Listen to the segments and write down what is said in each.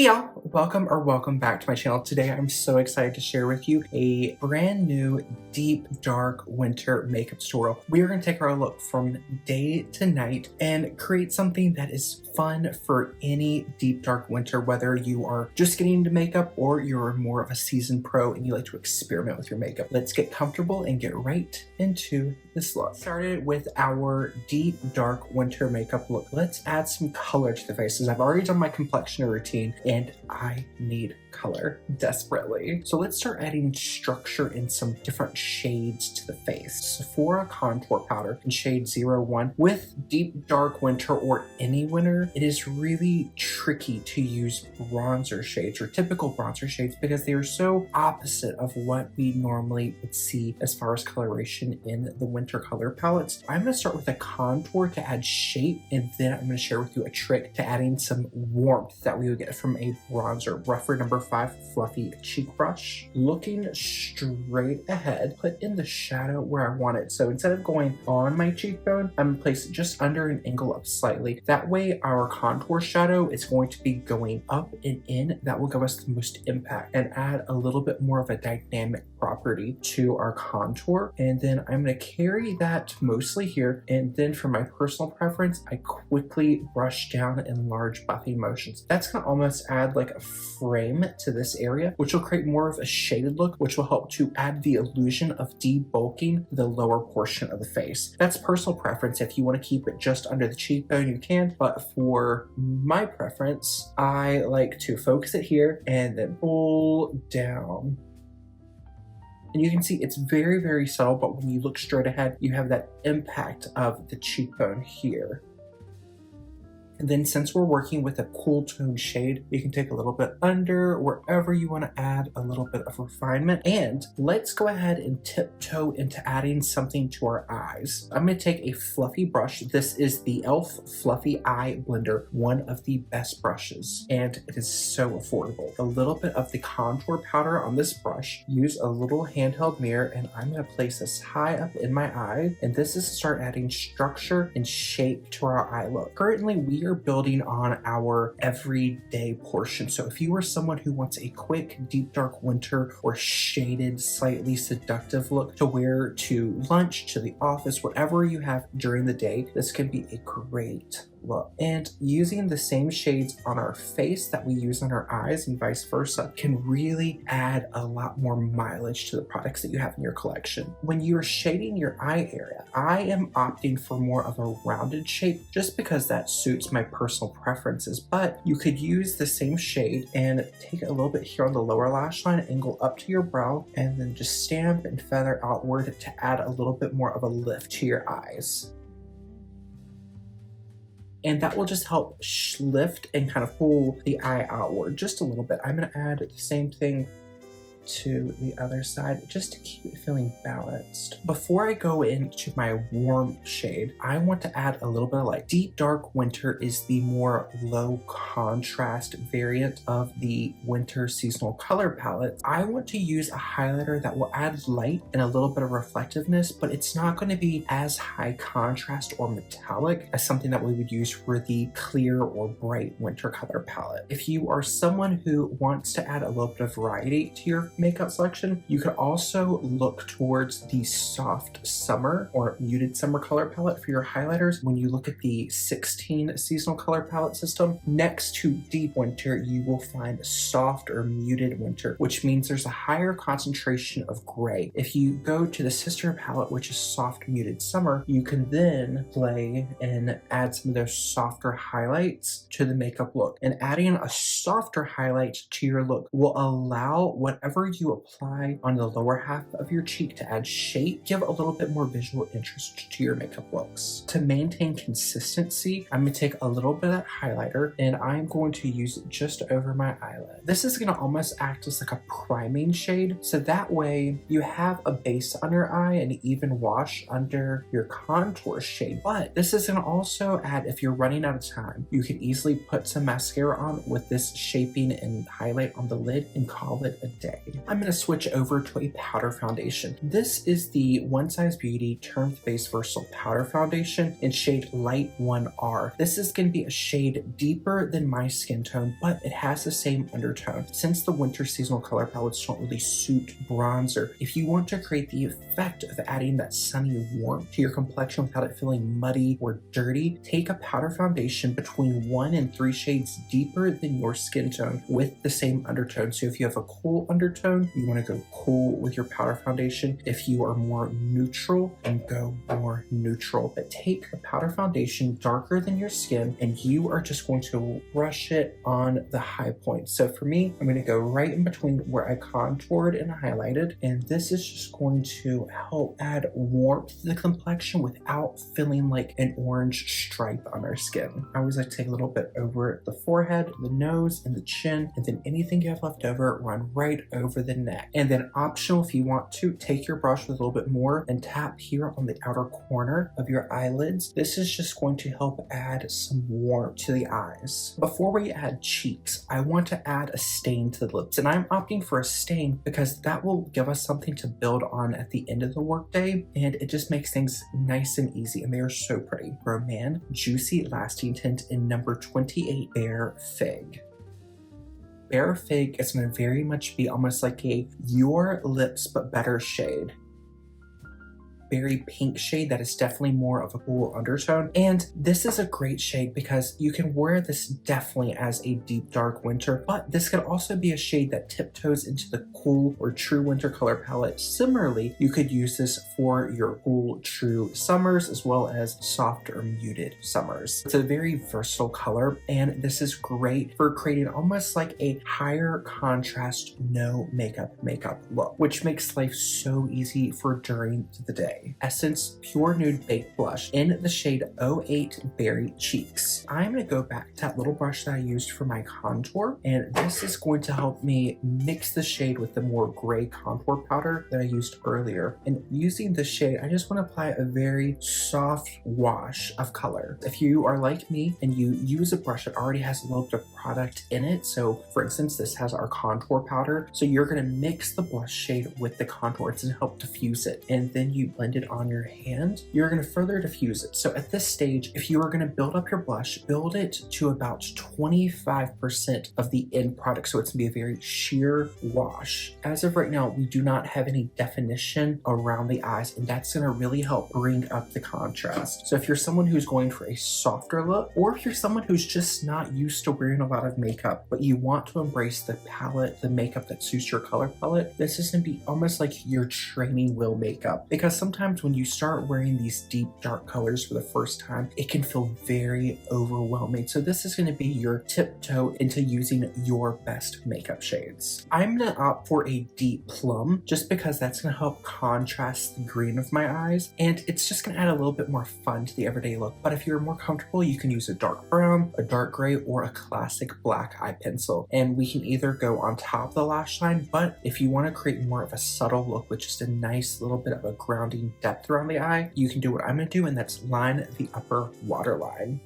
Hey y'all, welcome back to my channel. Today I'm so excited to share with you a brand new deep dark winter makeup tutorial. We are going to take our look from day to night and create something that is fun for any deep dark winter, whether you are just getting into makeup or you're more of a seasoned pro and you like to experiment with your makeup. Let's get comfortable and get right into this look. Started with our deep dark winter makeup look. Let's add some color to the faces. I've already done my complexion routine and I need color desperately. So let's start adding structure in some different shades to the face. Sephora contour powder in shade 01. With deep dark winter or any winter, it is really tricky to use bronzer shades or typical bronzer shades because they are so opposite of what we normally would see as far as coloration in the winter color palettes. I'm going to start with a contour to add shape, and then I'm going to share with you a trick to adding some warmth that we would get from a bronzer. Rougher number 5 fluffy cheek brush. Looking straight ahead, put in the shadow where I want it. So instead of going on my cheekbone, I'm going to place it just under an angle up slightly. That way our contour shadow is going to be going up and in. That will give us the most impact and add a little bit more of a dynamic property to our contour. And then I'm going to carry that mostly here. And then for my personal preference, I quickly brush down in large buffing motions. That's going to almost add like a frame to this area, which will create more of a shaded look, which will help to add the illusion of debulking the lower portion of the face. That's personal preference. If you want to keep it just under the cheekbone, you can, but for my preference, I like to focus it here and then pull down. And you can see it's very, very subtle, but when you look straight ahead, you have that impact of the cheekbone here. And then since we're working with a cool tone shade, you can take a little bit under wherever you want to add a little bit of refinement. And let's go ahead and tiptoe into adding something to our eyes. I'm going to take a fluffy brush. This is the e.l.f. Fluffy Eye Blender, one of the best brushes, and it is so affordable. A little bit of the contour powder on this brush. Use a little handheld mirror, and I'm going to place this high up in my eye. And this is to start adding structure and shape to our eye look. Currently, we are building on our everyday portion. So if you are someone who wants a quick deep dark winter or shaded slightly seductive look to wear to lunch, to the office, whatever you have during the day, this can be a great look. And using the same shades on our face that we use on our eyes and vice versa can really add a lot more mileage to the products that you have in your collection. When you're shading your eye area, I am opting for more of a rounded shape just because that suits my personal preferences, but you could use the same shade and take a little bit here on the lower lash line, angle up to your brow, and then just stamp and feather outward to add a little bit more of a lift to your eyes. And that will just help lift and kind of pull the eye outward just a little bit. I'm going to add the same thing to the other side just to keep it feeling balanced. Before I go into my warm shade, I want to add a little bit of light. Deep dark winter is the more low contrast variant of the winter seasonal color palette. I want to use a highlighter that will add light and a little bit of reflectiveness, but it's not going to be as high contrast or metallic as something that we would use for the clear or bright winter color palette. If you are someone who wants to add a little bit of variety to your makeup selection, you could also look towards the soft summer or muted summer color palette for your highlighters. When you look at the 16 seasonal color palette system, next to deep winter, you will find soft or muted winter, which means there's a higher concentration of gray. If you go to the sister palette, which is soft muted summer, you can then play and add some of those softer highlights to the makeup look. And adding a softer highlight to your look will allow whatever you apply on the lower half of your cheek to add shape, give a little bit more visual interest to your makeup looks. To maintain consistency, I'm going to take a little bit of that highlighter and I'm going to use it just over my eyelid. This is going to almost act as like a priming shade, so that way you have a base on your eye and even wash under your contour shade. But this is going to also add, if you're running out of time, you can easily put some mascara on with this shaping and highlight on the lid and call it a day. day. I'm going to switch over to a powder foundation. This is the One Size Beauty Turned Base Versatile Powder Foundation in shade Light 1R. This is going to be a shade deeper than my skin tone, but it has the same undertone. Since the winter seasonal color palettes don't really suit bronzer, if you want to create the effect of adding that sunny warmth to your complexion without it feeling muddy or dirty, take a powder foundation between 1 and 3 shades deeper than your skin tone with the same undertone. So if you have a cool undertone, you want to go cool with your powder foundation. If you are more neutral, then go more neutral. But take a powder foundation darker than your skin and you are just going to brush it on the high point. So for me, I'm going to go right in between where I contoured and highlighted, and this is just going to help add warmth to the complexion without feeling like an orange stripe on our skin. I always like to take a little bit over the forehead, the nose, and the chin, and then anything you have left over, run right over the neck. And then optional, if you want to, take your brush with a little bit more and tap here on the outer corner of your eyelids. This is just going to help add some warmth to the eyes. Before we add cheeks, I want to add a stain to the lips, and I'm opting for a stain because that will give us something to build on at the end of the workday, and it just makes things nice and easy, and they are so pretty. Roman Juicy Lasting Tint in number 28, Bare Fig. Bare Fig is going to very much be almost like a Your Lips But Better shade. Berry pink shade that is definitely more of a cool undertone. And this is a great shade because you can wear this definitely as a deep dark winter, but this could also be a shade that tiptoes into the cool or true winter color palette. Similarly, you could use this for your cool true summers as well as soft or muted summers. It's a very versatile color, and this is great for creating almost like a higher contrast no makeup look, which makes life so easy for during the day. Essence Pure Nude Baked Blush in the shade 08 Berry Cheeks. I'm going to go back to that little brush that I used for my contour, and this is going to help me mix the shade with the more gray contour powder that I used earlier. And using this shade, I just want to apply a very soft wash of color. If you are like me and you use a brush that already has a little bit of product in it, so for instance, this has our contour powder, so you're going to mix the blush shade with the contour to help diffuse it, and then you blend it on your hand. You're going to further diffuse it. So at this stage, if you are going to build up your blush, build it to about 25% of the end product, so it's going to be a very sheer wash. As of right now, we do not have any definition around the eyes, and that's going to really help bring up the contrast. So if you're someone who's going for a softer look, or if you're someone who's just not used to wearing a lot of makeup, but you want to embrace the palette, the makeup that suits your color palette, this is going to be almost like your training wheel makeup, because sometimes when you start wearing these deep dark colors for the first time, it can feel very overwhelming. So this is going to be your tiptoe into using your best makeup shades. I'm going to opt for a deep plum just because that's going to help contrast the green of my eyes, and it's just going to add a little bit more fun to the everyday look. But if you're more comfortable, you can use a dark brown, a dark gray, or a classic black eye pencil, and we can either go on top of the lash line, but if you want to create more of a subtle look with just a nice little bit of a grounding depth around the eye, you can do what I'm going to do, and that's line the upper waterline.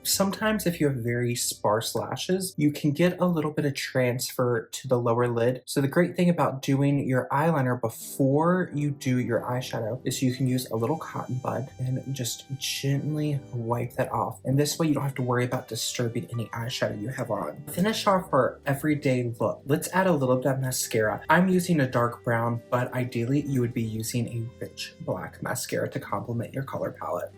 Sometimes if you have very sparse lashes, you can get a little bit of transfer to the lower lid. So the great thing about doing your eyeliner before you do your eyeshadow is you can use a little cotton bud and just gently wipe that off. And this way you don't have to worry about disturbing any eyeshadow you have on. Finish off our everyday look. Let's add a little bit of mascara. I'm using a dark brown, but ideally you would be using a rich black mascara to complement your color palette.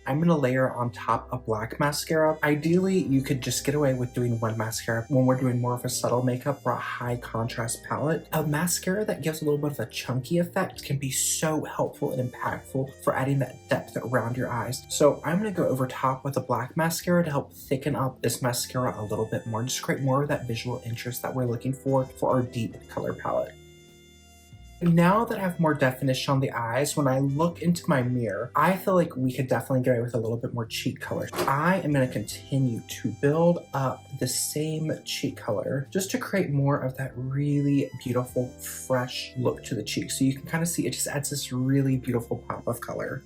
I'm going to layer on top a black mascara. Ideally, you could just get away with doing one mascara when we're doing more of a subtle makeup or a high contrast palette. A mascara that gives a little bit of a chunky effect can be so helpful and impactful for adding that depth around your eyes. So I'm going to go over top with a black mascara to help thicken up this mascara a little bit more, just create more of that visual interest that we're looking for our deep color palette. Now that I have more definition on the eyes, when I look into my mirror, I feel like we could definitely get away with a little bit more cheek color. I am going to continue to build up the same cheek color just to create more of that really beautiful, fresh look to the cheek. So you can kind of see it just adds this really beautiful pop of color.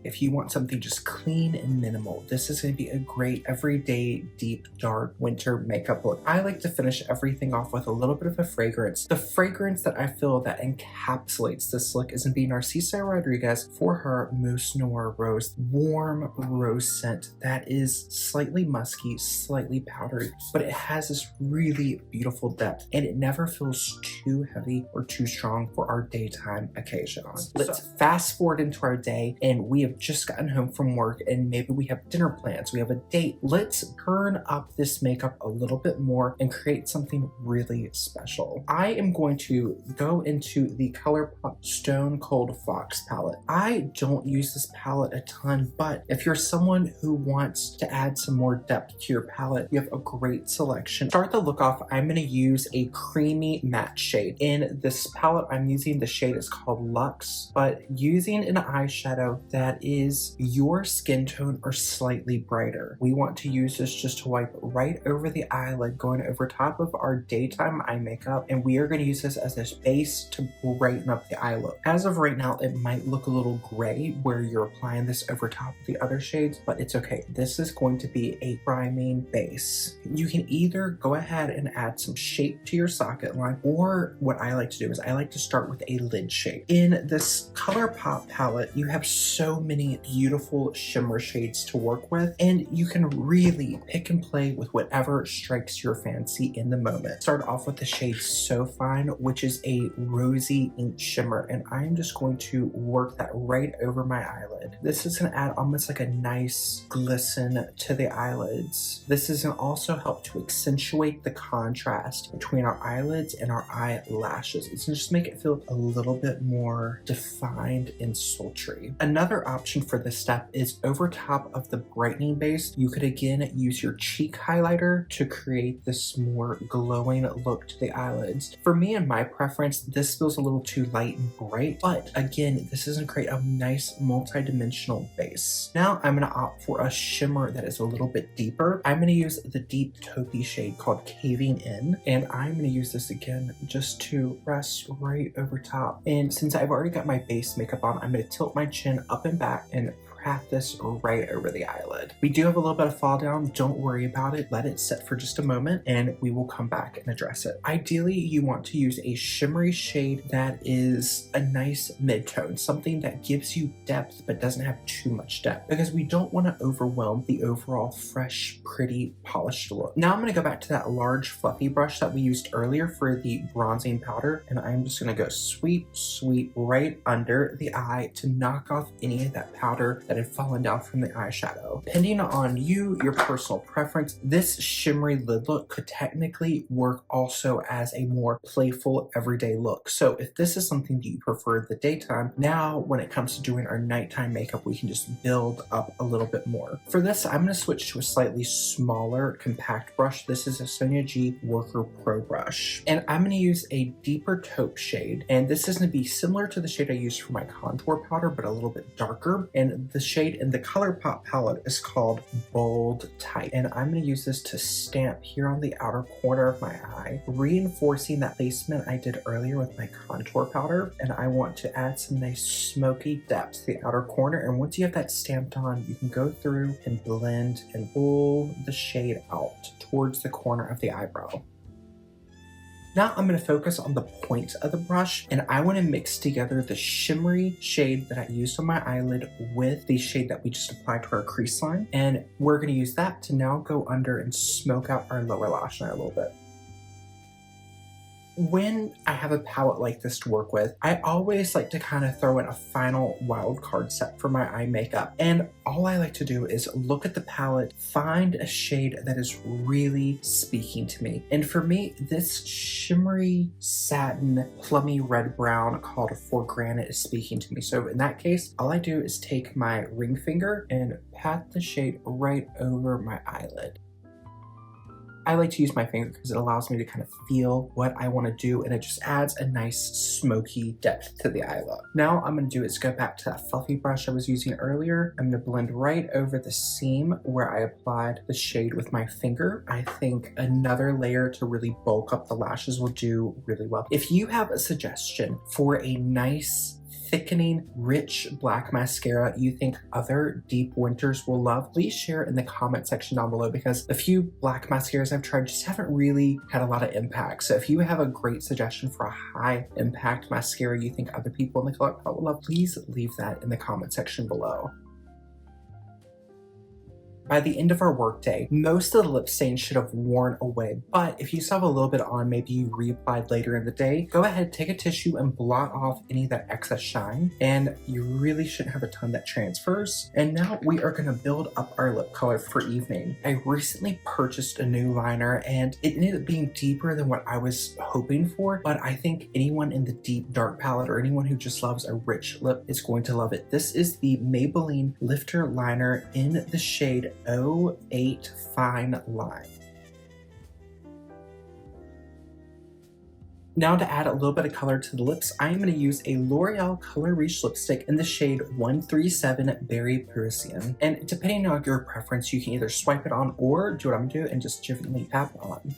if you want something just clean and minimal, this is going to be a great everyday, deep, dark winter makeup look. I like to finish everything off with a little bit of a fragrance. The fragrance that I feel that encapsulates this look is going to be Narcisa Rodriguez for her Mousse Noir Rose warm rose scent that is slightly musky, slightly powdery, but it has this really beautiful depth and it never feels too heavy or too strong for our daytime occasion. Let's fast forward into our day and we have just gotten home from work and maybe we have dinner plans, we have a date. Let's turn up this makeup a little bit more and create something really special. I am going to go into the ColourPop Stone Cold Fox palette. I don't use this palette a ton, but if you're someone who wants to add some more depth to your palette, you have a great selection. Start the look off, I'm going to use a creamy matte shade. In this palette, I'm using the shade is called Luxe, but using an eyeshadow that is your skin tone or slightly brighter. We want to use this just to wipe right over the eyelid, going over top of our daytime eye makeup, and we are going to use this as a base to brighten up the eye look. As of right now, it might look a little gray where you're applying this over top of the other shades, but it's okay. This is going to be a priming base. You can either go ahead and add some shape to your socket line, or what I like to do is I like to start with a lid shape. In this ColourPop palette, you have so many beautiful shimmer shades to work with, and you can really pick and play with whatever strikes your fancy in the moment. Start off with the shade So Fine, which is a rosy ink shimmer, and I'm just going to work that right over my eyelid. This is going to add almost like a nice glisten to the eyelids. This is going to also help to accentuate the contrast between our eyelids and our eyelashes. It's going to just make it feel a little bit more defined and sultry. Another option for this step is over top of the brightening base, you could again use your cheek highlighter to create this more glowing look to the eyelids. For me and my preference, this feels a little too light and bright, but again, this is going to create a nice multi-dimensional base. Now I'm going to opt for a shimmer that is a little bit deeper. I'm going to use the deep taupey shade called Caving In, and I'm going to use this again just to press right over top. And since I've already got my base makeup on, I'm going to tilt my chin up and back and pat this right over the eyelid. We do have a little bit of fall down, don't worry about it, let it sit for just a moment and we will come back and address it. Ideally, you want to use a shimmery shade that is a nice mid-tone, something that gives you depth but doesn't have too much depth, because we don't want to overwhelm the overall fresh, pretty, polished look. Now I'm going to go back to that large fluffy brush that we used earlier for the bronzing powder, and I'm just going to go sweep right under the eye to knock off any of that powder that had fallen down from the eyeshadow. Depending on you, your personal preference, this shimmery lid look could technically work also as a more playful everyday look. So if this is something that you prefer the daytime, now when it comes to doing our nighttime makeup, we can just build up a little bit more. For this, I'm going to switch to a slightly smaller compact brush. This is a Sonia G Worker Pro brush, and I'm going to use a deeper taupe shade, and this is going to be similar to the shade I used for my contour powder, but a little bit darker. And the shade in the ColourPop palette is called Bold Type, and I'm going to use this to stamp here on the outer corner of my eye, reinforcing that placement I did earlier with my contour powder. And I want to add some nice smoky depth to the outer corner, and once you have that stamped on, you can go through and blend and pull the shade out towards the corner of the eyebrow. Now I'm going to focus on the point of the brush, and I want to mix together the shimmery shade that I used on my eyelid with the shade that we just applied to our crease line, and we're going to use that to now go under and smoke out our lower lash line a little bit. When I have a palette like this to work with, I always like to kind of throw in a final wild card set for my eye makeup. And all I like to do is look at the palette, find a shade that is really speaking to me. And for me, this shimmery satin plummy red brown called For Granite is speaking to me. So in that case, all I do is take my ring finger and pat the shade right over my eyelid. I like to use my finger because it allows me to kind of feel what I want to do, and it just adds a nice smoky depth to the eye look. Now I'm going to do is go back to that fluffy brush I was using earlier. I'm going to blend right over the seam where I applied the shade with my finger. I think another layer to really bulk up the lashes will do really well. If you have a suggestion for a nice thickening, rich black mascara you think other deep winters will love, please share in the comment section down below, because the few black mascaras I've tried just haven't really had a lot of impact. So if you have a great suggestion for a high impact mascara you think other people in the color palette will love, please leave that in the comment section below. By the end of our workday, most of the lip stains should have worn away, but if you still have a little bit on, maybe you reapplied later in the day, go ahead, take a tissue and blot off any of that excess shine, and you really shouldn't have a ton that transfers. And now we are gonna build up our lip color for evening. I recently purchased a new liner and it ended up being deeper than what I was hoping for, but I think anyone in the deep dark palette or anyone who just loves a rich lip is going to love it. This is the Maybelline Lifter Liner in the shade 08 Fine Line. Now to add a little bit of color to the lips, I am going to use a L'Oreal Color Reach lipstick in the shade 137 Berry Parisian. And depending on your preference, you can either swipe it on or do what I'm going to do and just gently tap on.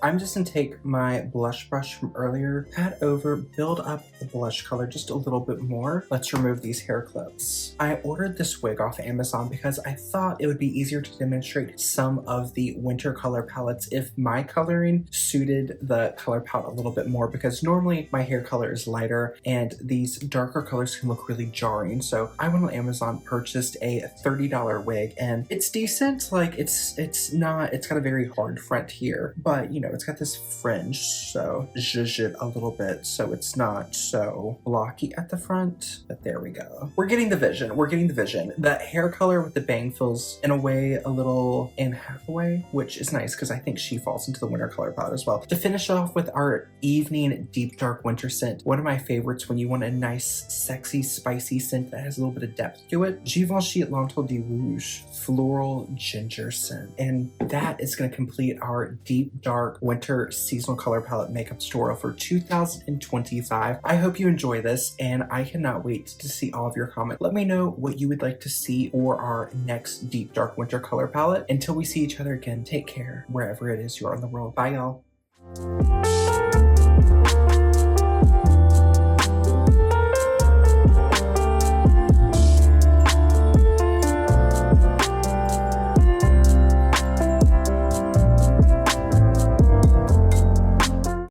I'm just gonna take my blush brush from earlier, pat over, build up the blush color just a little bit more. Let's remove these hair clips. I ordered this wig off Amazon because I thought it would be easier to demonstrate some of the winter color palettes if my coloring suited the color palette a little bit more, because normally my hair color is lighter and these darker colors can look really jarring. So I went on Amazon, purchased a $30 wig, and it's decent. Like it's got a very hard front here, but you know, it's got this fringe, so zhuzh it a little bit so it's not so blocky at the front, but there we go. We're getting the vision. We're getting the vision. The hair color with the bang feels in a way a little Anne Hathaway, which is nice because I think she falls into the winter color palette as well. To finish off with our evening deep dark winter scent, one of my favorites when you want a nice, sexy, spicy scent that has a little bit of depth to it, Givenchy L'Entour du Rouge Floral Ginger Scent. And that is going to complete our deep dark winter seasonal color palette makeup tutorial for 2025. I hope you enjoy this, and I cannot wait to see all of your comments. Let me know what you would like to see for our next deep dark winter color palette. Until we see each other again, take care wherever it is you are in the world. Bye y'all.